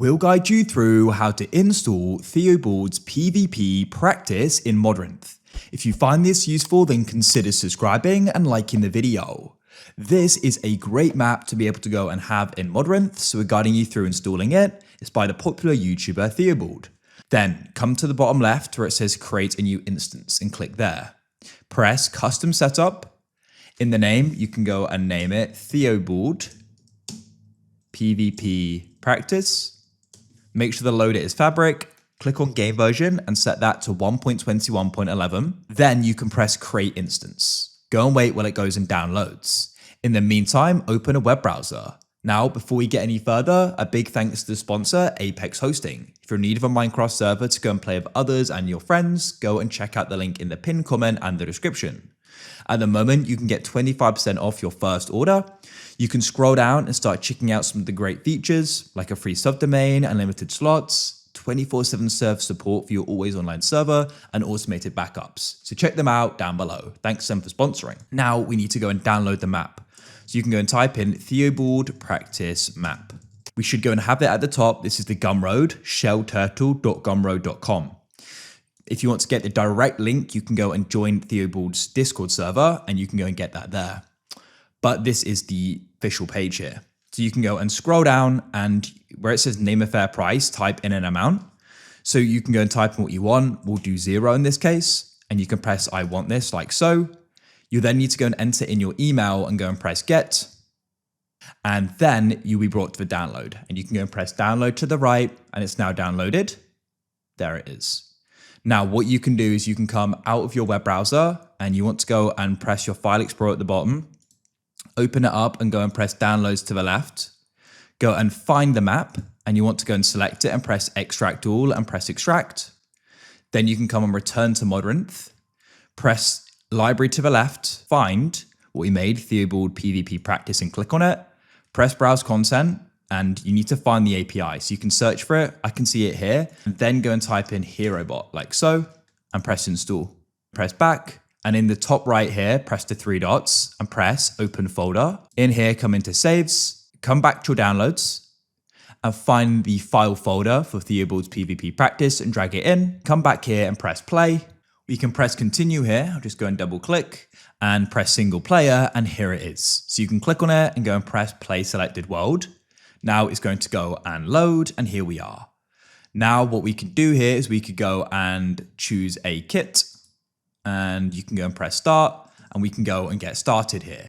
we'll guide you through how to install Theobald's PvP practice in Modrinth. If you find this useful, then consider subscribing and liking the video. This is a great map to be able to go and have in Modrinth, so we're guiding you through installing it. It's by the popular YouTuber Theobald. Then come to the bottom left where it says create a new instance and click there. Press custom setup. In the name, you can go and name it Theobald PvP practice. Make sure the loader is fabric. Click on game version and set that to 1.21.11. Then you can press create instance. Go and wait while it goes and downloads. In the meantime, open a web browser. Now, before we get any further, a big thanks to the sponsor, Apex Hosting. If you're in need of a Minecraft server to go and play with others and your friends, go and check out the link in the pinned comment and the description. At the moment, you can get 25% off your first order. You can scroll down and start checking out some of the great features, like a free subdomain, unlimited slots, 24/7 serve support for your always online server, and automated backups. So check them out down below. Thanks to them for sponsoring. Now we need to go and download the map. So you can go and type in Theobald Practice Map. We should go and have it at the top. This is the Gumroad, shellturtle.gumroad.com. If you want to get the direct link, you can go and join Theobald's Discord server and you can go and get that there. But this is the official page here. So you can go and scroll down and where it says name a fair price, type in an amount. So you can go and type in what you want. We'll do 0 in this case. And you can press I want this like so. You then need to go and enter in your email and go and press get. And then you'll be brought to the download. And you can go and press download to the right and it's now downloaded. There it is. Now, what you can do is you can come out of your web browser and you want to go and press your file explorer at the bottom, open it up and go and press downloads to the left, go and find the map and you want to go and select it and press extract all and press extract. Then you can come and return to Modrinth, press library to the left, find what we made, Theobald PvP practice and click on it, press browse content. And you need to find the API. So you can search for it. I can see it here. And then go and type in HeroBot like so and press install. Press back. And in the top right here, press the 3 dots and press open folder. In here, come into saves, come back to your downloads and find the file folder for Theobald's PvP practice and drag it in. Come back here and press play. We can press continue here. I'll just go and double click and press single player. And here it is. So you can click on it and go and press play selected world. Now it's going to go and load, and here we are. Now what we can do here is we could go and choose a kit, and you can go and press start, and we can go and get started here.